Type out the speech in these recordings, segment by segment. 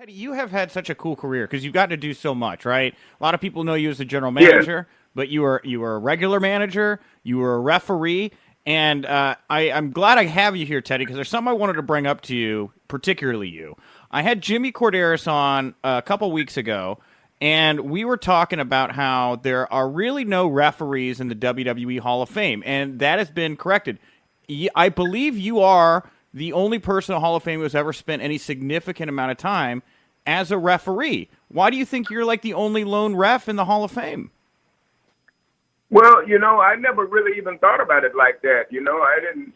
Teddy, you have had such a cool career because you've gotten to do so much, right? A lot of people know you as a general Yes. manager, but you were a regular manager, you were a referee, and I'm glad I have you here, Teddy, because there's something I wanted to bring up to you, particularly you. I had Jimmy Corderas on a couple weeks ago, and we were talking about how there are really no referees in the WWE Hall of Fame, and that has been corrected. I believe you are the only person in the Hall of Fame who's ever spent any significant amount of time as a referee. Why do you think you're like the only lone ref in the Hall of Fame? Well, I never really even thought about it like that. I didn't,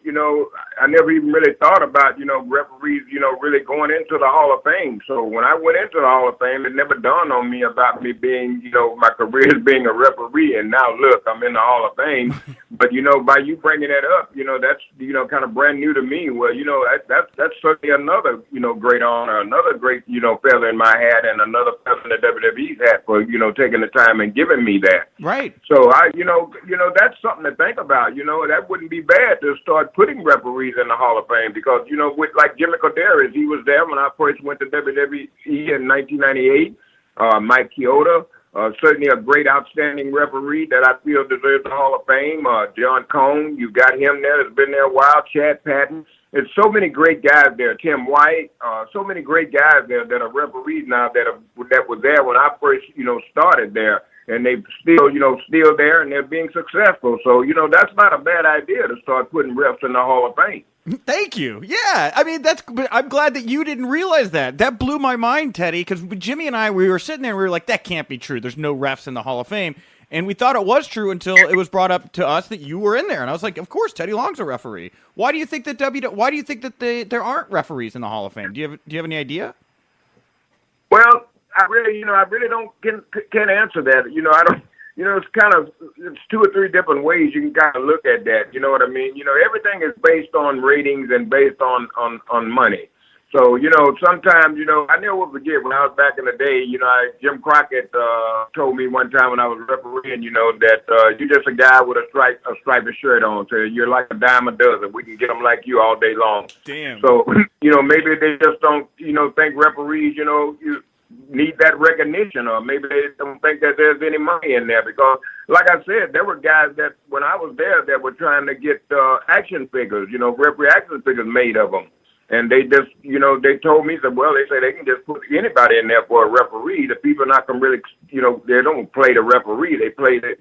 I never even really thought about, referees, really going into the Hall of Fame. So when I went into the Hall of Fame, it never dawned on me about me being, my career as being a referee. And now look, I'm in the Hall of Fame. But, by you bringing that up, that's, kind of brand new to me. Well, that's certainly another, great honor, another great, feather in my hat and another feather in the WWE's hat for, taking the time and giving me that. Right. So that's something to think about. That wouldn't be bad to start putting referees in the Hall of Fame because, with like Jimmy Corderas, he was there when I first went to WWE in 1998. Mike Chioda, certainly a great, outstanding referee that I feel deserves the Hall of Fame. John Cone, you got him there that's been there a while. Chad Patton. There's so many great guys there. Tim White, so many great guys there that are referees now that were there when I first, started there. And they still there, and they're being successful. So, that's not a bad idea to start putting refs in the Hall of Fame. Thank you. Yeah, I mean but I'm glad that you didn't realize that. That blew my mind, Teddy, because Jimmy and I, we were sitting there, and we were like, that can't be true. There's no refs in the Hall of Fame, and we thought it was true until it was brought up to us that you were in there, and I was like, of course, Teddy Long's a referee. Why do you think that there aren't referees in the Hall of Fame? Do you have any idea? Well, I really don't can't answer that. I don't. It's two or three different ways you can kind of look at that. You know what I mean? Everything is based on ratings and based on money. So, sometimes, I never will forget when I was back in the day, Jim Crockett told me one time when I was refereeing, that you're just a guy with a striped shirt on. So you're like a dime a dozen. We can get them like you all day long. Damn. So, maybe they just don't, think referees, you need that recognition, or maybe they don't think that there's any money in there because, like I said, there were guys that when I was there that were trying to get action figures, referee action figures made of them. And they just, they told me that, well, they say they can just put anybody in there for a referee. The people not going to really, they don't play the referee. They play the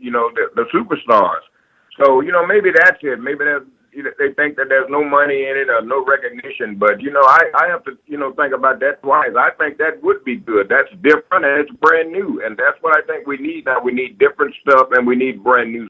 superstars. So, maybe that's it. Maybe they think that there's no money in it or no recognition. But, I have to, think about that twice. I think that would be good. That's different and it's brand new. And that's what I think we need now. We need different stuff and we need brand new